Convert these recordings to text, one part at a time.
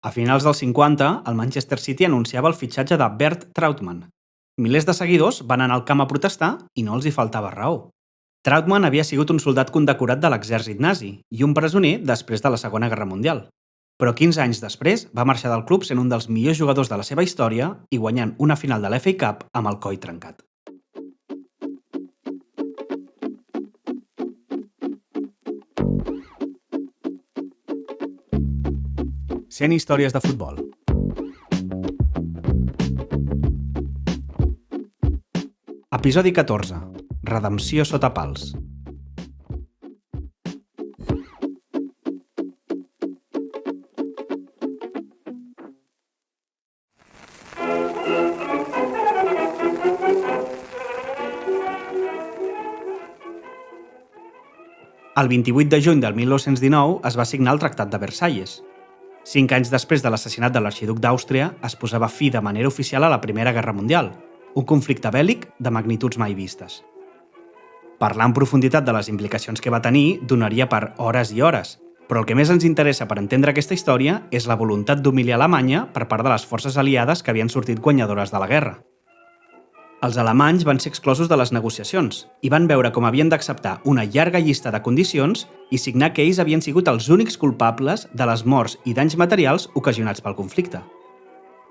A finals dels 50, el Manchester City anunciava el fitxatge de Bert Trautmann. Milers de seguidors van anar al camp a protestar i no els hi faltava raó. Trautmann havia sigut un soldat condecorat de l'exèrcit nazi i un presoner després de la Segona Guerra Mundial. Però 15 anys després va marxar del club sent un dels millors jugadors de la seva història i guanyant una final de l'FA Cup amb el coll trencat. Sent històries de futbol. Episodi 14. Redempció sota pals. El 28 de juny del 1919 es va signar el Tractat de Versalles. 5 anys després de l'assassinat de l'arxiduc d'Àustria, es posava fi de manera oficial a la Primera Guerra Mundial, un conflicte bèl·lic de magnituds mai vistes. Parlar en profunditat de les implicacions que va tenir donaria per hores i hores, però el que més ens interessa per entendre aquesta història és la voluntat d'humiliar Alemanya per part de les forces aliades que havien sortit guanyadores de la guerra. Els alemanys van ser exclosos de les negociacions i van veure com havien d'acceptar una llarga llista de condicions i signar que ells havien sigut els únics culpables de les morts i danys materials ocasionats pel conflicte.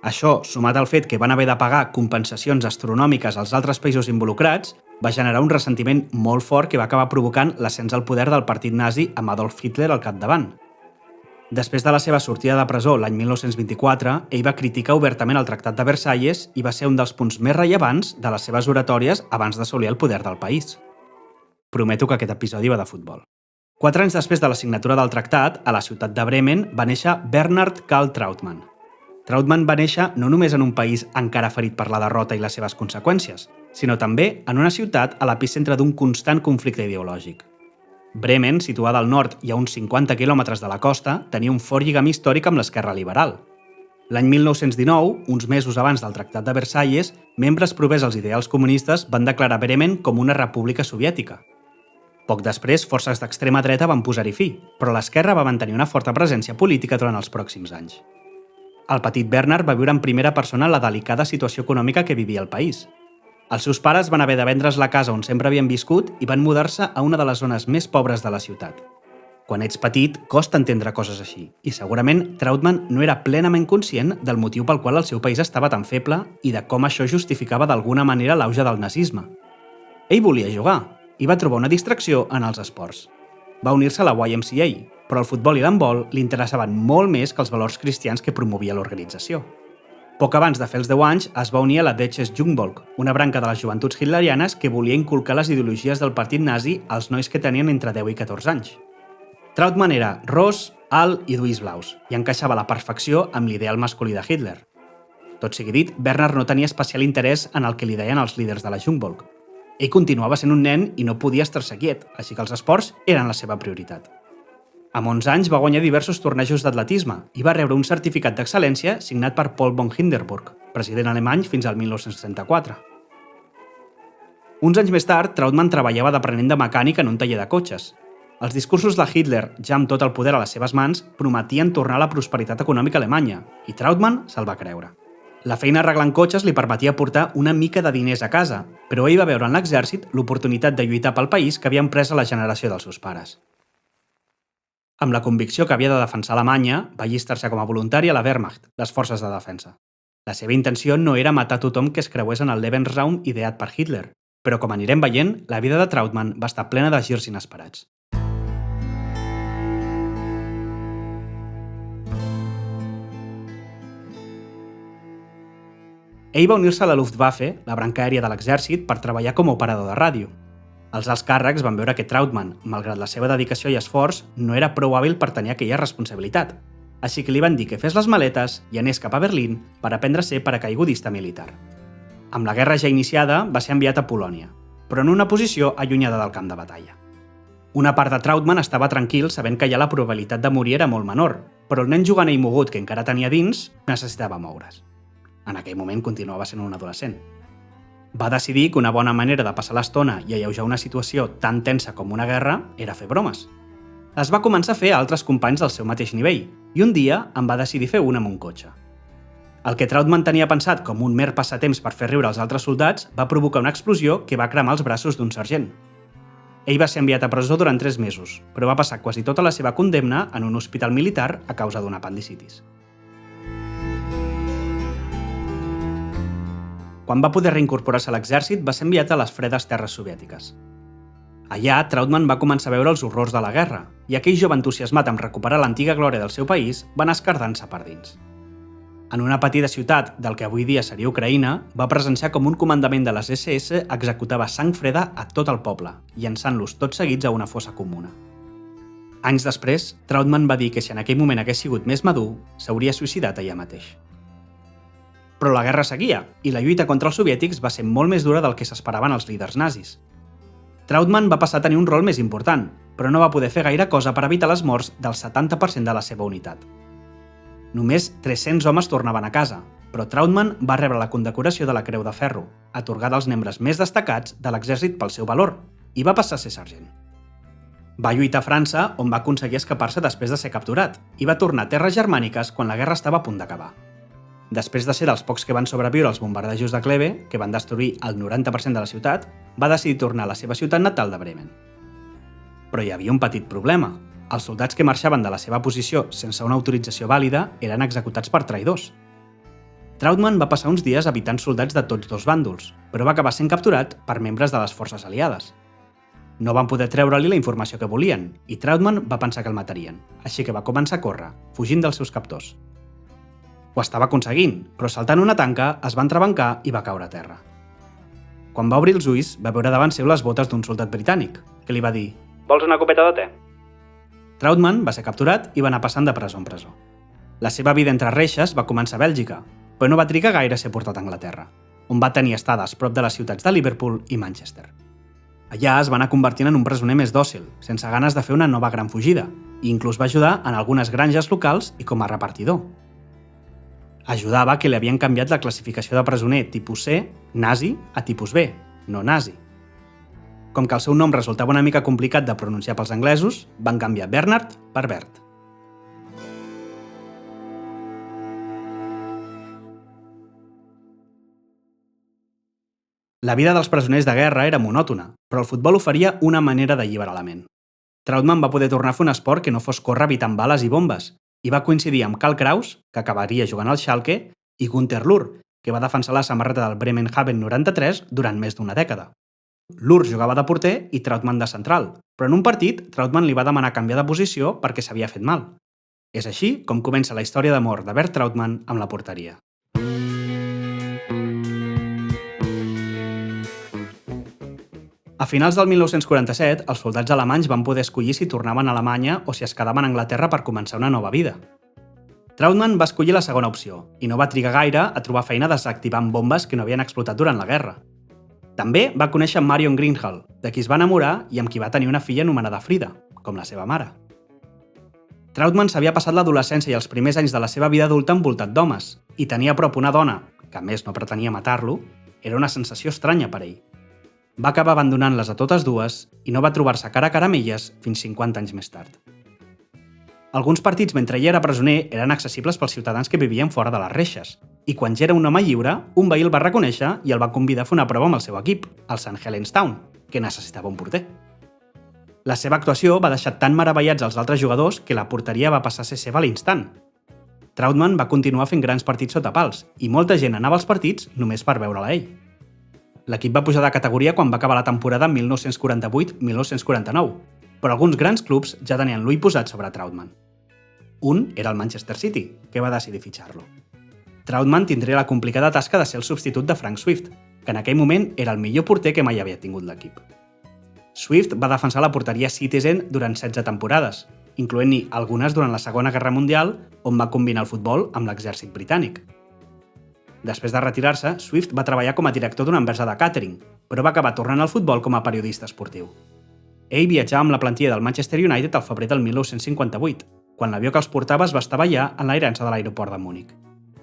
Això, sumat al fet que van haver de pagar compensacions astronòmiques als altres països involucrats, va generar un ressentiment molt fort que va acabar provocant l'ascens al poder del partit nazi amb Adolf Hitler al capdavant. Després de la seva sortida de presó l'any 1924, ell va criticar obertament el Tractat de Versalles i va ser un dels punts més rellevants de les seves oratòries abans d'assolir el poder del país. Prometo que aquest episodi va de futbol. 4 anys després de la signatura del tractat, a la ciutat de Bremen va néixer Bernhard Karl Trautmann. Trautmann va néixer no només en un país encara ferit per la derrota i les seves conseqüències, sinó també en una ciutat a l'epicentre d'un constant conflicte ideològic. Bremen, situada al nord i a uns 50 quilòmetres de la costa, tenia un fort lligam històric amb l'esquerra liberal. L'any 1919, uns mesos abans del Tractat de Versalles, membres provers als ideals comunistes van declarar Bremen com una república soviètica. Poc després, forces d'extrema dreta van posar-hi fi, però l'esquerra va mantenir una forta presència política durant els pròxims anys. El petit Bernhard va viure en primera persona la delicada situació econòmica que vivia el país. Els seus pares van haver de vendre's la casa on sempre havien viscut i van mudar-se a una de les zones més pobres de la ciutat. Quan ets petit, costa entendre coses així, i segurament Trautmann no era plenament conscient del motiu pel qual el seu país estava tan feble i de com això justificava d'alguna manera l'auge del nazisme. Ell volia jugar i va trobar una distracció en els esports. Va unir-se a la YMCA, però el futbol i l'handbol li interessaven molt més que els valors cristians que promovia l'organització. Poc abans de fer els 10 anys, es va unir a la Deutsches Jungvolk, una branca de les joventuts hitlerianes que volia inculcar les ideologies del partit nazi als nois que tenien entre 10 i 14 anys. Trautmann era ros, alt i d'ulls blaus, i encaixava a la perfecció amb l'ideal masculí de Hitler. Tot sigui dit, Bernhard no tenia especial interès en el que li deien els líders de la Jungvolk. Ell continuava sent un nen i no podia estar-se quiet, així que els esports eren la seva prioritat. Amb 11 anys va guanyar diversos tornejos d'atletisme i va rebre un certificat d'excel·lència signat per Paul von Hindenburg, president alemany fins al 1934. Uns anys més tard, Trautmann treballava d'aprenent de mecànic en un taller de cotxes. Els discursos de Hitler, ja amb tot el poder a les seves mans, prometien tornar a la prosperitat econòmica alemanya, i Trautmann se'l va creure. La feina arreglant cotxes li permetia portar una mica de diners a casa, però ell va veure en l'exèrcit l'oportunitat de lluitar pel país que havien pres a la generació dels seus pares. Amb la convicció que havia de defensar Alemanya, va allistar-se com a voluntari a la Wehrmacht, les forces de defensa. La seva intenció no era matar tothom que es creués en el Lebensraum ideat per Hitler, però com anirem veient, la vida de Trautmann va estar plena de girs inesperats. Ell va unir-se a la Luftwaffe, la branca aèria de l'exèrcit, per treballar com a operador de ràdio. Els alts càrrecs van veure que Trautmann, malgrat la seva dedicació i esforç, no era prou hàbil per tenir aquella responsabilitat. Així que li van dir que fes les maletes i anés cap a Berlín per aprendre a ser paracaigudista militar. Amb la guerra ja iniciada, va ser enviat a Polònia, però en una posició allunyada del camp de batalla. Una part de Trautmann estava tranquil sabent que ja la probabilitat de morir era molt menor, però el nen juganer i mogut que encara tenia dins necessitava moure's. En aquell moment continuava sent un adolescent. Va decidir que una bona manera de passar l'estona i alleujar una situació tan tensa com una guerra era fer bromes. Es va començar a fer a altres companys del seu mateix nivell, i un dia en va decidir fer una amb un cotxe. El que Trautmann tenia pensat com un mer passatemps per fer riure els altres soldats va provocar una explosió que va cremar els braços d'un sergent. Ell va ser enviat a presó durant 3 mesos, però va passar quasi tota la seva condemna en un hospital militar a causa d'una apendicitis. Quan va poder reincorporar-se a l'exèrcit, va ser enviat a les fredes terres soviètiques. Allà, Trautmann va començar a veure els horrors de la guerra, i aquell jove entusiasmat amb recuperar l'antiga glòria del seu país va anar escardant-se per dins. En una petita ciutat del que avui dia seria Ucraïna, va presenciar com un comandament de les SS executava sang freda a tot el poble, llançant-los tots seguits a una fossa comuna. Anys després, Trautmann va dir que si en aquell moment hagués sigut més madur, s'hauria suïcidat allà mateix. Però la guerra seguia, i la lluita contra els soviètics va ser molt més dura del que s'esperaven els líders nazis. Trautmann va passar a tenir un rol més important, però no va poder fer gaire cosa per evitar les morts del 70% de la seva unitat. Només 300 homes tornaven a casa, però Trautmann va rebre la condecoració de la Creu de Ferro, atorgada als membres més destacats de l'exèrcit pel seu valor, i va passar a ser sergent. Va lluitar a França, on va aconseguir escapar-se després de ser capturat, i va tornar a terres germàniques quan la guerra estava a punt d'acabar. Després de ser dels pocs que van sobreviure als bombardejos de Kleve, que van destruir el 90% de la ciutat, va decidir tornar a la seva ciutat natal de Bremen. Però hi havia un petit problema. Els soldats que marxaven de la seva posició sense una autorització vàlida eren executats per traïdors. Trautmann va passar uns dies evitant soldats de tots dos bàndols, però va acabar sent capturat per membres de les forces aliades. No van poder treure-li la informació que volien, i Trautmann va pensar que el matarien, així que va començar a córrer, fugint dels seus captors. Ho estava aconseguint, però saltant una tanca es va entrebancar i va caure a terra. Quan va obrir els ulls, va veure davant seu les botes d'un soldat britànic, que li va dir «Vols una copeta de te?». Trautmann va ser capturat i va anar passant de presó en presó. La seva vida entre reixes va començar a Bèlgica, però no va trigar gaire a ser portat a Anglaterra, on va tenir estades prop de les ciutats de Liverpool i Manchester. Allà es va anar convertint en un presoner més dòcil, sense ganes de fer una nova gran fugida, i inclús va ajudar en algunes granges locals i com a repartidor. Ajudava que li havien canviat la classificació de presoner tipus C, nazi, a tipus B, no nazi. Com que el seu nom resultava una mica complicat de pronunciar pels anglesos, van canviar Bernard per Bert. La vida dels presoners de guerra era monòtona, però el futbol oferia una manera d'alliberar la ment. Trautmann va poder tornar a fer un esport que no fos córrer evitant bales i bombes, i va coincidir amb Karl Kraus, que acabaria jugant al Schalke, i Günter Lur, que va defensar la samarreta del Bremenhaven 93 durant més d'una dècada. Lur jugava de porter i Trautmann de central, però en un partit Trautmann li va demanar canviar de posició perquè s'havia fet mal. És així com comença la història d'amor de Bert Trautmann amb la porteria. A finals del 1947, els soldats alemanys van poder escollir si tornaven a Alemanya o si es quedaven a Anglaterra per començar una nova vida. Trautmann va escollir la segona opció i no va trigar gaire a trobar feina desactivant bombes que no havien explotat durant la guerra. També va conèixer Marion Greenhall, de qui es va enamorar i amb qui va tenir una filla anomenada Frida, com la seva mare. Trautmann s'havia passat l'adolescència i els primers anys de la seva vida adulta envoltat d'homes, i tenir a prop una dona, que a més no pretenia matar-lo, era una sensació estranya per ell. Va acabar abandonant-les a totes dues i no va trobar-se cara a cara amb elles fins 50 anys més tard. Alguns partits mentre ell era presoner eren accessibles pels ciutadans que vivien fora de les reixes, i quan ja era un home lliure, un veí el va reconèixer i el va convidar a fer una prova amb el seu equip, el St. Helens Town, que necessitava un porter. La seva actuació va deixar tan meravellats als altres jugadors que la porteria va passar a ser seva a l'instant. Trautmann va continuar fent grans partits sota pals, i molta gent anava als partits només per veure'l a ell. L'equip va pujar de categoria quan va acabar la temporada 1948-1949, però alguns grans clubs ja tenien l'ull posat sobre Trautmann. Un era el Manchester City, que va decidir fitxar-lo. Trautmann tindria la complicada tasca de ser el substitut de Frank Swift, que en aquell moment era el millor porter que mai havia tingut l'equip. Swift va defensar la porteria Citizen durant 16 temporades, incloent-hi algunes durant la Segona Guerra Mundial, on va combinar el futbol amb l'exèrcit britànic. Després de retirar-se, Swift va treballar com a director d'una empresa de càtering, però va acabar tornant al futbol com a periodista esportiu. Ell viatjava amb la plantilla del Manchester United al febrer del 1958, quan l'avió que els portava es va estavellar en l'airança de l'aeroport de Múnich.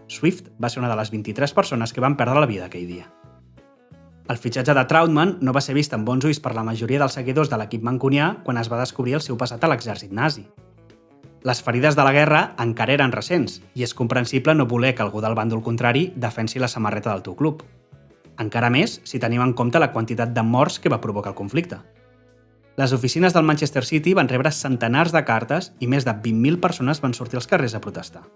Swift va ser una de les 23 persones que van perdre la vida aquell dia. El fitxatge de Trautmann no va ser vist amb bons ulls per la majoria dels seguidors de l'equip mancunià quan es va descobrir el seu passat a l'exèrcit nazi. Les ferides de la guerra encara eren recents i és comprensible no voler que algú del bàndol contrari defensi la samarreta del teu club. Encara més si tenim en compte la quantitat de morts que va provocar el conflicte. Les oficines del Manchester City van rebre centenars de cartes i més de 20.000 persones van sortir als carrers a protestar.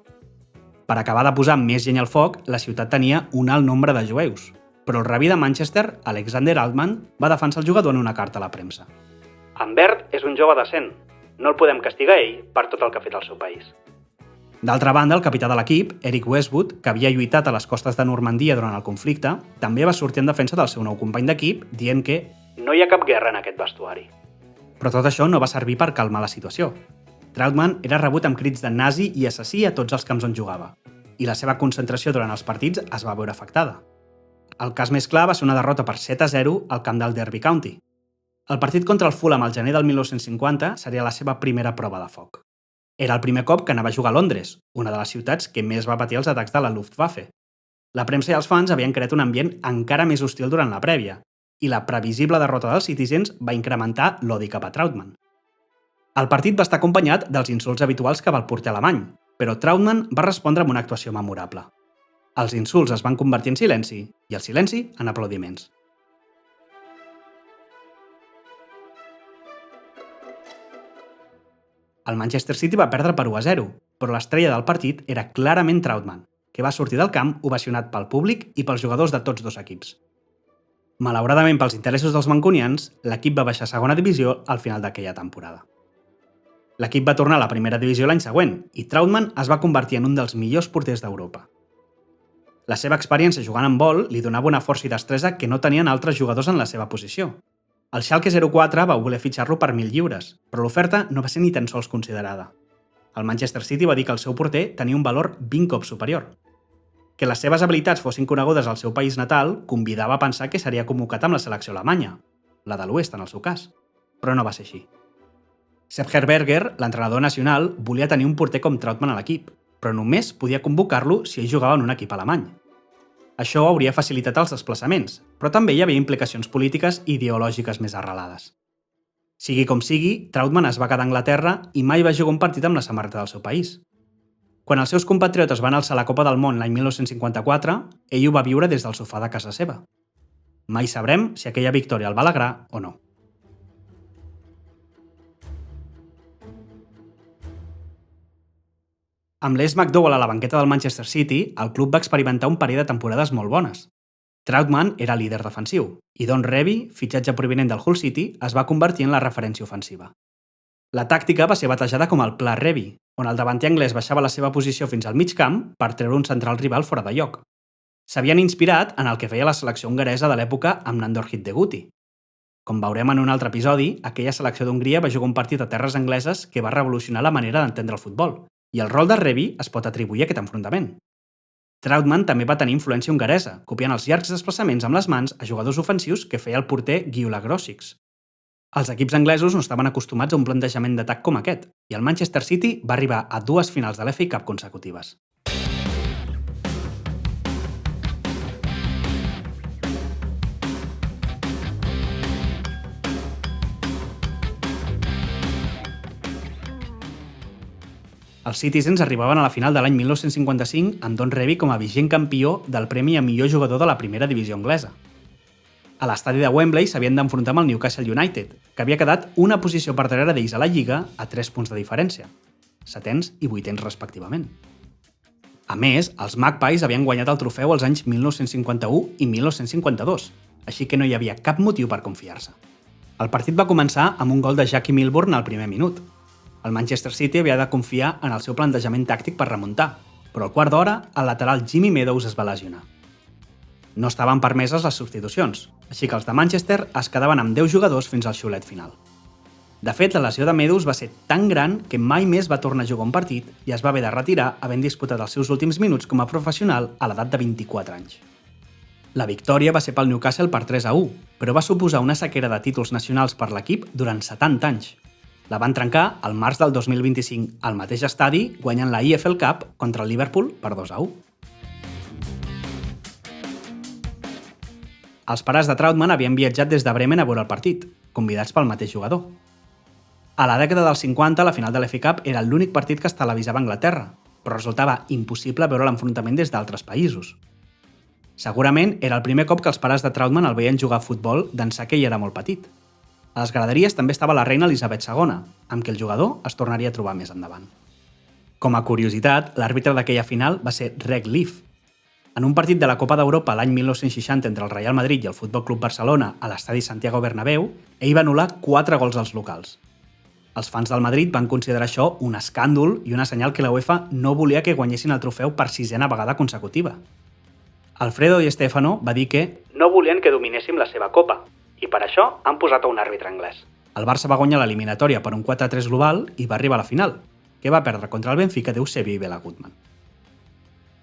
Per acabar de posar més llenya al foc, la ciutat tenia un alt nombre de jueus, però el rabí de Manchester, Alexander Altman, va defensar el jugador en una carta a la premsa. En Bert és un jove decent. No el podem castigar ell per tot el que ha fet al seu país. D'altra banda, el capità de l'equip, Eric Westwood, que havia lluitat a les costes de Normandia durant el conflicte, també va sortir en defensa del seu nou company d'equip, dient que no hi ha cap guerra en aquest vestuari. Però tot això no va servir per calmar la situació. Trautmann era rebut amb crits de nazi i assassí a tots els camps on jugava, i la seva concentració durant els partits es va veure afectada. El cas més clar va ser una derrota per 7-0 al camp del Derby County. El partit contra el Fulham al gener del 1950 seria la seva primera prova de foc. Era el primer cop que anava a jugar a Londres, una de les ciutats que més va patir els atacs de la Luftwaffe. La premsa i els fans havien creat un ambient encara més hostil durant la prèvia, i la previsible derrota dels Citizens va incrementar l'odi cap a Trautmann. El partit va estar acompanyat dels insults habituals cap al porter alemany, però Trautmann va respondre amb una actuació memorable. Els insults es van convertir en silenci i el silenci en aplaudiments. El Manchester City va perdre per 1-0, però l'estrella del partit era clarament Trautmann, que va sortir del camp ovacionat pel públic i pels jugadors de tots dos equips. Malauradament pels interessos dels mancunians, l'equip va baixar a segona divisió al final d'aquella temporada. L'equip va tornar a la primera divisió l'any següent i Trautmann es va convertir en un dels millors porters d'Europa. La seva experiència jugant en vol li donava una força i destresa que no tenien altres jugadors en la seva posició. El Schalke 04 va voler fitxar-lo per 1.000 lliures, però l'oferta no va ser ni tan sols considerada. El Manchester City va dir que el seu porter tenia un valor 20 cops superior. Que les seves habilitats fossin conegudes al seu país natal convidava a pensar que seria convocat amb la selecció alemanya, la de l'Oest en el seu cas, però no va ser així. Sepp Herberger, l'entrenador nacional, volia tenir un porter com Trautmann a l'equip, però només podia convocar-lo si ell jugava en un equip alemany. Això hauria facilitat els desplaçaments, però també hi havia implicacions polítiques i ideològiques més arrelades. Sigui com sigui, Trautmann es va quedar a Anglaterra i mai va jugar un partit amb la samarreta del seu país. Quan els seus compatriotes van alçar la Copa del Món l'any 1954, ell ho va viure des del sofà de casa seva. Mai sabrem si aquella victòria el va alegrar o no. Amb Les McDowell a la banqueta del Manchester City, el club va experimentar un parell de temporades molt bones. Trautmann era líder defensiu i Don Revie, fitxatge provinent del Hull City, es va convertir en la referència ofensiva. La tàctica va ser batejada com el Pla Revie, on el davanter anglès baixava la seva posició fins al mig camp per treure un central rival fora de lloc. S'havien inspirat en el que feia la selecció hongaresa de l'època amb Nandor Hiddeguti. Com veurem en un altre episodi, aquella selecció d'Hongria va jugar un partit a terres angleses que va revolucionar la manera d'entendre el futbol, i el rol de Revie es pot atribuir a aquest enfrontament. Trautmann també va tenir influència hongaresa, copiant els llargs desplaçaments amb les mans a jugadors ofensius que feia el porter Gyula Grosics. Els equips anglesos no estaven acostumats a un plantejament d'atac com aquest, i el Manchester City va arribar a 2 finals de l'FA Cup consecutives. Els Citizens arribaven a la final de l'any 1955 amb Don Revie com a vigent campió del premi a millor jugador de la primera divisió anglesa. A l'estadi de Wembley s'havien d'enfrontar amb el Newcastle United, que havia quedat una posició per darrere d'ells a la Lliga a 3 punts de diferència, 7ens i 8ens respectivament. A més, els Magpies havien guanyat el trofeu als anys 1951 i 1952, així que no hi havia cap motiu per confiar-se. El partit va començar amb un gol de Jackie Milburn al primer minut. El Manchester City havia de confiar en el seu plantejament tàctic per remuntar, però al quart d'hora el lateral Jimmy Meadows es va lesionar. No estaven permeses les substitucions, així que els de Manchester es quedaven amb 10 jugadors fins al xiulet final. De fet, la lesió de Meadows va ser tan gran que mai més va tornar a jugar un partit i es va haver de retirar havent disputat els seus últims minuts com a professional a l'edat de 24 anys. La victòria va ser pel Newcastle per 3-1, però va suposar una sequera de títols nacionals per l'equip durant 70 anys. La van trencar al març del 2025 al mateix estadi, guanyant la EFL Cup contra el Liverpool per 2-1. Els pares de Trautmann havien viatjat des de Bremen a veure el partit, convidats pel mateix jugador. A la dècada dels 50, la final de l'FA Cup era l'únic partit que es televisava a Anglaterra, però resultava impossible veure l'enfrontament des d'altres països. Segurament era el primer cop que els pares de Trautmann el veien jugar a futbol d'ençà que ell era molt petit. A les graderies també estava la reina Elisabet II, amb qui el jugador es tornaria a trobar més endavant. Com a curiositat, l'àrbitre d'aquella final va ser Reg Leaf. En un partit de la Copa d'Europa l'any 1960 entre el Real Madrid i el Futbol Club Barcelona a l'estadi Santiago Bernabéu, ell va anul·lar 4 gols als locals. Els fans del Madrid van considerar això un escàndol i una senyal que la UEFA no volia que guanyessin el trofeu per 6a vegada consecutiva. Alfredo Di Stefano va dir que no volien que dominéssim la seva copa i per això han posat a un àrbitre anglès. El Barça va guanyar l'eliminatòria per un 4-3 global i va arribar a la final, que va perdre contra el Benfica d'Eusebio i Bela Gutmann.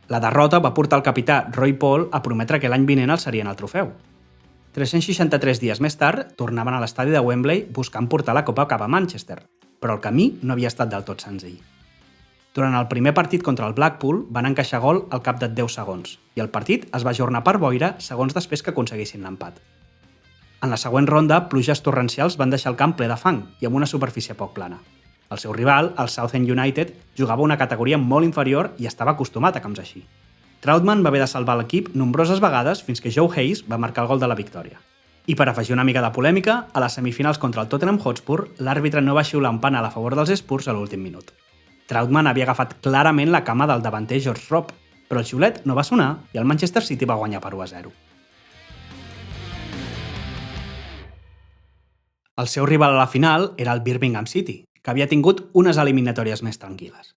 La derrota va portar el capità Roy Paul a prometre que l'any vinent alçarien el trofeu. 363 dies més tard, tornaven a l'estadi de Wembley buscant portar la copa cap a Manchester, però el camí no havia estat del tot senzill. Durant el primer partit contra el Blackpool van encaixar gol al cap de 10 segons i el partit es va ajornar per boira segons després que aconseguissin l'empat. En la següent ronda, pluges torrencials van deixar el camp ple de fang i amb una superfície poc plana. El seu rival, el Southend United, jugava una categoria molt inferior i estava acostumat a camps així. Trautmann va haver de salvar l'equip nombroses vegades fins que Joe Hayes va marcar el gol de la victòria. I per afegir una mica de polèmica, a les semifinals contra el Tottenham Hotspur, l'àrbitre no va xiular un penal a favor dels Spurs a l'últim minut. Trautmann havia agafat clarament la cama del davanter George Robb, però el xiulet no va sonar i el Manchester City va guanyar per 1-0. El seu rival a la final era el Birmingham City, que havia tingut unes eliminatòries més tranquil·les.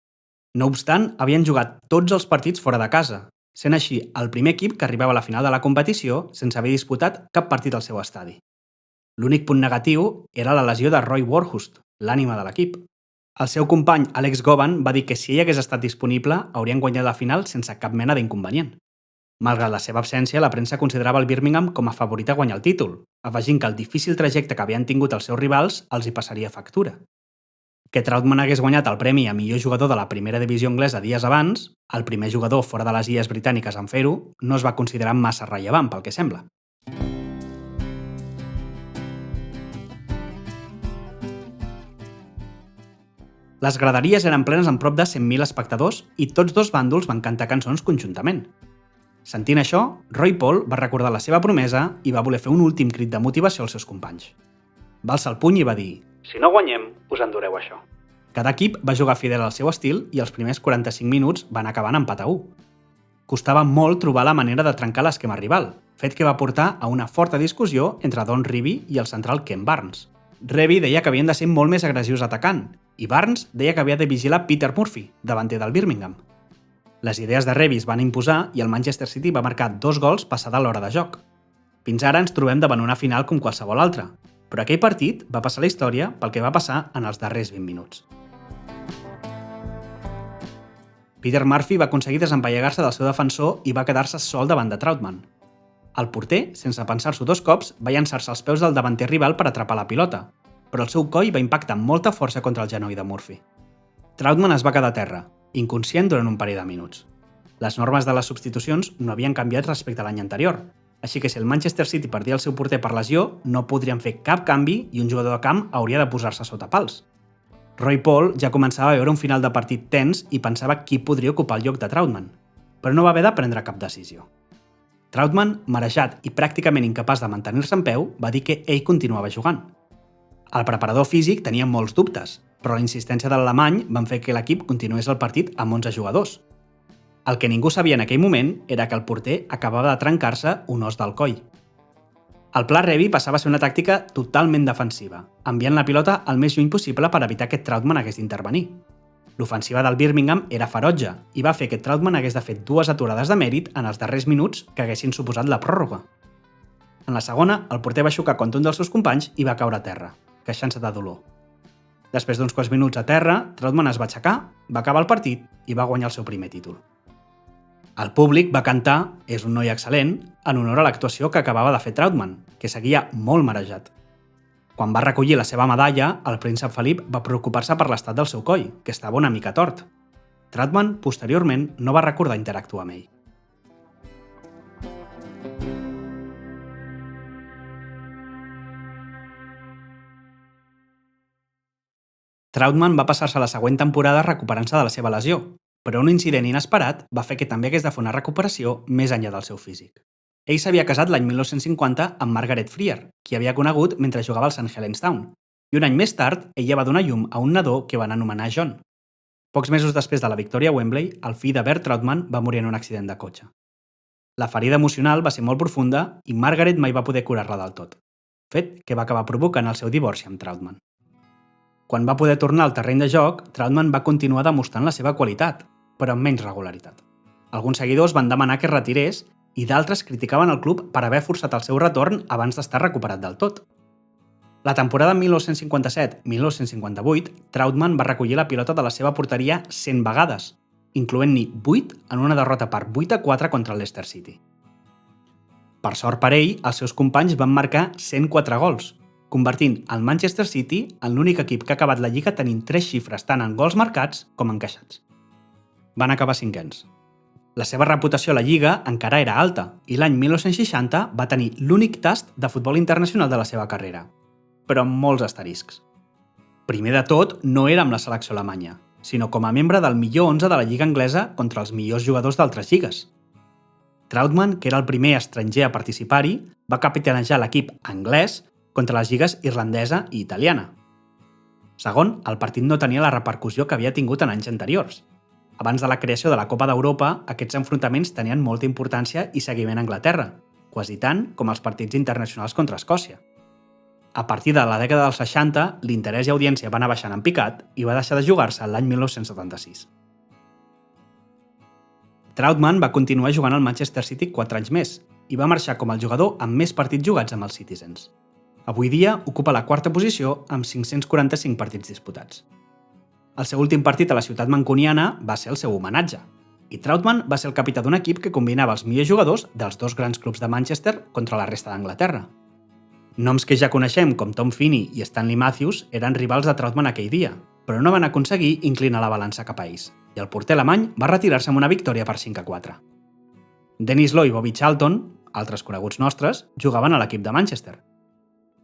No obstant, havien jugat tots els partits fora de casa, sent així el primer equip que arribava a la final de la competició sense haver disputat cap partit al seu estadi. L'únic punt negatiu era la lesió de Roy Warhurst, l'ànima de l'equip. El seu company Alex Govan va dir que si ell hagués estat disponible haurien guanyat la final sense cap mena d'inconvenient. Malgrat la seva absència, la premsa considerava el Birmingham com a favorit a guanyar el títol, afegint que el difícil trajecte que havien tingut els seus rivals els hi passaria factura. Que Trautmann hagués guanyat el premi a millor jugador de la primera divisió anglesa dies abans, el primer jugador fora de les illes britàniques en fer-ho, no es va considerar massa rellevant pel que sembla. Les graderies eren plenes amb prop de 100.000 espectadors i tots dos bàndols van cantar cançons conjuntament. Sentint això, Roy Paul va recordar la seva promesa i va voler fer un últim crit de motivació als seus companys. Va alçar el puny i va dir: "Si no guanyem, us endureu això." Cada equip va jugar fidel al seu estil i els primers 45 minuts van acabar en empat a 1. Costava molt trobar la manera de trencar l'esquema rival, fet que va portar a una forta discussió entre Don Revie i el central Ken Barnes. Revie deia que havien de ser molt més agressius atacant i Barnes deia que havia de vigilar Peter Murphy, davanter del Birmingham. Les idees de Revie es van imposar i el Manchester City va marcar 2 gols passada l'hora de joc. Fins ara ens trobem davant una final com qualsevol altra, però aquell partit va passar a la història pel que va passar en els darrers 20 minuts. Peter Murphy va aconseguir desempallegar-se del seu defensor i va quedar-se sol davant de Trautmann. El porter, sense pensar-s'ho 2 cops, va llançar-se als peus del davanter rival per atrapar la pilota, però el seu coll va impactar amb molta força contra el genoll de Murphy. Trautmann es va quedar a terra, inconscient durant un parell de minuts. Les normes de les substitucions no havien canviat respecte a l'any anterior, així que si el Manchester City perdia el seu porter per lesió, no podrien fer cap canvi i un jugador de camp hauria de posar-se sota pals. Roy Paul ja començava a veure un final de partit tens i pensava qui podria ocupar el lloc de Trautmann, però no va haver de prendre cap decisió. Trautmann, marejat i pràcticament incapaç de mantenir-se en peu, va dir que ell continuava jugant. El preparador físic tenia molts dubtes, però la insistència de l'alemany van fer que l'equip continués el partit amb 11 jugadors. El que ningú sabia en aquell moment era que el porter acabava de trencar-se un os del coll. El pla Revie passava a ser una tàctica totalment defensiva, enviant la pilota el més lluny possible per evitar que Trautmann hagués d'intervenir. L'ofensiva del Birmingham era ferotge i va fer que Trautmann hagués de fer 2 aturades de mèrit en els darrers minuts que haguessin suposat la pròrroga. En la segona, el porter va xocar contra un dels seus companys i va caure a terra, queixant-se de dolor. Després d'uns quants minuts a terra, Trautmann es va aixecar, va acabar el partit i va guanyar el seu primer títol. El públic va cantar "És un noi excel·lent" en honor a l'actuació que acabava de fer Trautmann, que seguia molt marejat. Quan va recollir la seva medalla, el príncep Felip va preocupar-se per l'estat del seu coll, que estava una mica tort. Trautmann, posteriorment, no va recordar interactuar amb ell. Trautmann va passar-se la següent temporada recuperant-se de la seva lesió, però un incident inesperat va fer que també hagués de fer una recuperació més enllà del seu físic. Ell s'havia casat l'any 1950 amb Margaret Freer, qui havia conegut mentre jugava al St. Helens Town, i un any més tard ella va donar llum a un nadó que van anomenar John. Pocs mesos després de la victòria a Wembley, el fill de Bert Trautmann va morir en un accident de cotxe. La ferida emocional va ser molt profunda i Margaret mai va poder curar-la del tot, fet que va acabar provocant el seu divorci amb Trautmann. Quan va poder tornar al terreny de joc, Trautmann va continuar demostrant la seva qualitat, però amb menys regularitat. Alguns seguidors van demanar que es retirés i d'altres criticaven el club per haver forçat el seu retorn abans d'estar recuperat del tot. La temporada 1957-1958, Trautmann va recollir la pilota de la seva porteria 100 vegades, incloent-n'hi 8 en una derrota per 8-4 contra el Leicester City. Per sort per ell, els seus companys van marcar 104 gols, convertint el Manchester City en l'únic equip que ha acabat la Lliga tenint 3 xifres tant en gols marcats com encaixats. Van acabar cinquens. La seva reputació a la Lliga encara era alta i l'any 1960 va tenir l'únic tast de futbol internacional de la seva carrera, però amb molts asteriscs. Primer de tot, no era amb la selecció alemanya, sinó com a membre del millor 11 de la Lliga anglesa contra els millors jugadors d'altres lligues. Trautmann, que era el primer estranger a participar-hi, va capitanejar l'equip anglès contra les lligues irlandesa i italiana. Segon, el partit no tenia la repercussió que havia tingut en anys anteriors. Abans de la creació de la Copa d'Europa, aquests enfrontaments tenien molta importància i seguiment a Anglaterra, quasi tant com els partits internacionals contra Escòcia. A partir de la dècada dels 60, l'interès i audiència va anar baixant en picat i va deixar de jugar-se l'any 1976. Trautmann va continuar jugant al Manchester City 4 anys més i va marxar com el jugador amb més partits jugats amb els Citizens. Avui dia ocupa la quarta posició amb 545 partits disputats. El seu últim partit a la ciutat mancuniana va ser el seu homenatge, i Trautmann va ser el capità d'un equip que combinava els millors jugadors dels dos grans clubs de Manchester contra la resta d'Anglaterra. Noms que ja coneixem com Tom Finney i Stanley Matthews eren rivals de Trautmann aquell dia, però no van aconseguir inclinar la balança cap a ells, i el porter alemany va retirar-se amb una victòria per 5-4. Dennis Law i Bobby Charlton, altres coneguts nostres, jugaven a l'equip de Manchester.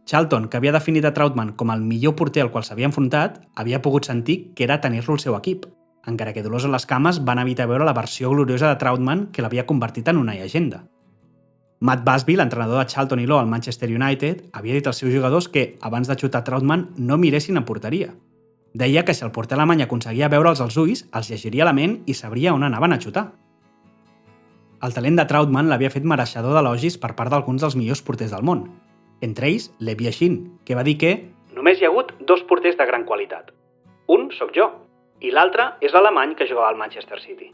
Charlton, que havia definit a Trautmann com el millor porter al qual s'havia enfrontat, havia pogut sentir que era tenir-lo al seu equip, encara que dolors a les cames van evitar veure la versió gloriosa de Trautmann que l'havia convertit en una llegenda. Matt Busby, l'entrenador de Charlton i Law al Manchester United, havia dit als seus jugadors que, abans de xutar Trautmann, no miressin a porteria. Deia que si el porter alemany aconseguia veure'ls als ulls, els llegiria la ment i sabria on anaven a xutar. El talent de Trautmann l'havia fet mereixedor d'elogis per part d'alguns dels millors porters del món, entre ells Lev Yashin, que va dir que «Només hi ha hagut 2 porters de gran qualitat. Un sóc jo, i l'altre és l'alemany que jugava al Manchester City».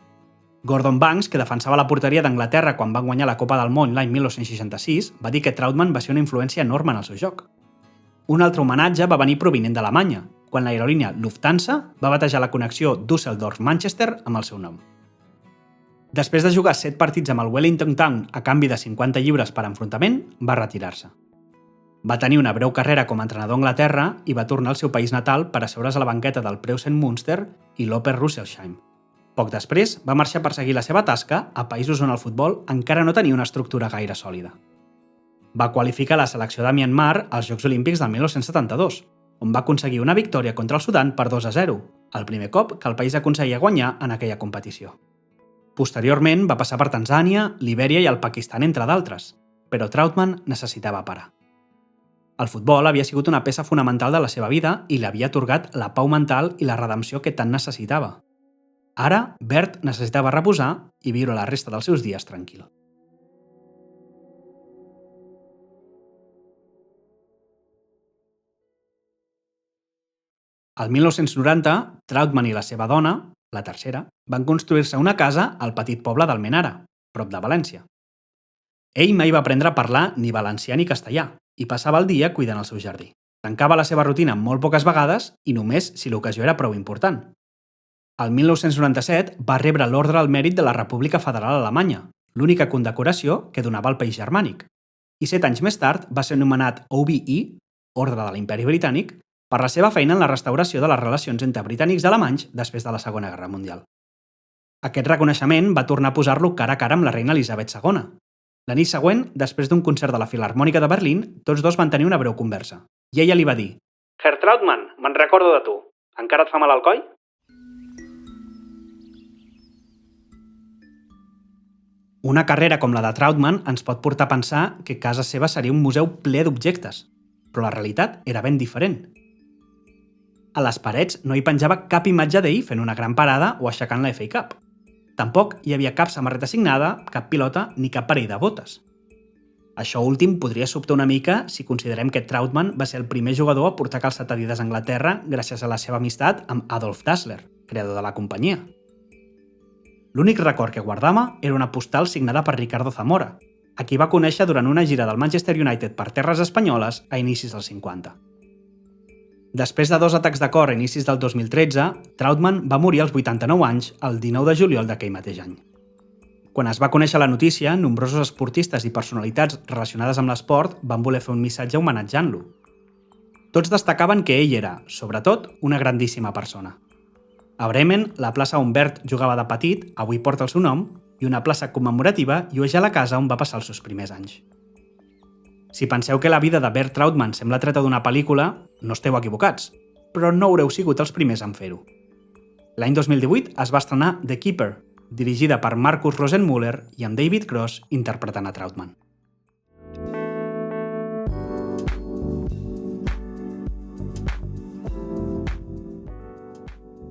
Gordon Banks, que defensava la porteria d'Anglaterra quan van guanyar la Copa del Món l'any 1966, va dir que Trautmann va ser una influència enorme en el seu joc. Un altre homenatge va venir provinent d'Alemanya, quan l'aerolínia Lufthansa va batejar la connexió Düsseldorf-Manchester amb el seu nom. Després de jugar 7 partits amb el Wellington Town a canvi de 50 lliures per enfrontament, va retirar-se. Va tenir una breu carrera com a entrenador a Anglaterra i va tornar al seu país natal per asseure's a la banqueta del Preußen Münster i l'Upper Rüsselsheim. Poc després, va marxar per seguir la seva tasca a països on el futbol encara no tenia una estructura gaire sòlida. Va qualificar la selecció de Myanmar als Jocs Olímpics del 1972, on va aconseguir una victòria contra el Sudan per 2-0, el primer cop que el país aconseguia guanyar en aquella competició. Posteriorment va passar per Tanzània, Libèria i el Pakistan, entre d'altres, però Trautmann necessitava parar. El futbol havia sigut una peça fonamental de la seva vida i li havia atorgat la pau mental i la redempció que tant necessitava. Ara, Bert necessitava reposar i viure la resta dels seus dies tranquil. Al 1990, Trautmann i la seva dona, la tercera, van construir-se una casa al petit poble d'Almenara, prop de València. Ell mai va aprendre a parlar ni valencià ni castellà i passava el dia cuidant el seu jardí. Tancava la seva rutina molt poques vegades i només si l'ocasió era prou important. El 1997 va rebre l'Ordre al Mèrit de la República Federal Alemanya, l'única condecoració que donava el país germànic, i 7 anys més tard va ser anomenat OBE, Ordre de l'Imperi Britànic, per la seva feina en la restauració de les relacions entre britànics i alemanys després de la Segona Guerra Mundial. Aquest reconeixement va tornar a posar-lo cara a cara amb la reina Elisabet II. La nit següent, després d'un concert de la Filharmònica de Berlín, tots dos van tenir una breu conversa, i ella li va dir «Herr Trautmann, me'n recordo de tu. Encara et fa mal al coll? Una carrera com la de Trautmann ens pot portar a pensar que casa seva seria un museu ple d'objectes, però la realitat era ben diferent. A les parets no hi penjava cap imatge d'ell fent una gran parada o aixecant la FA Cup. Tampoc hi havia cap samarreta signada, cap pilota ni cap parell de botes. Això últim podria sobtar una mica si considerem que Trautmann va ser el primer jugador a portar calçat Adidas a Anglaterra gràcies a la seva amistat amb Adolf Dassler, creador de la companyia. L'únic record que guardava era una postal signada per Ricardo Zamora, a qui va conèixer durant una gira del Manchester United per terres espanyoles a inicis dels 50. Després de 2 atacs de cor a inicis del 2013, Trautmann va morir als 89 anys el 19 de juliol d'aquell mateix any. Quan es va conèixer la notícia, nombrosos esportistes i personalitats relacionades amb l'esport van voler fer un missatge homenatjant-lo. Tots destacaven que ell era, sobretot, una grandíssima persona. A Bremen, la plaça on Bert jugava de petit avui porta el seu nom i una plaça commemorativa llueix a la casa on va passar els seus primers anys. Si penseu que la vida de Bert Trautmann sembla treta d'una pel·lícula, no esteu equivocats, però no haureu sigut els primers en fer-ho. L'any 2018 es va estrenar The Keeper, dirigida per Markus Rosenmüller i amb David Cross interpretant a Trautmann.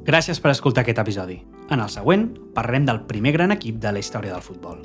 Gràcies per escoltar aquest episodi. En el següent, parlarem del primer gran equip de la història del futbol.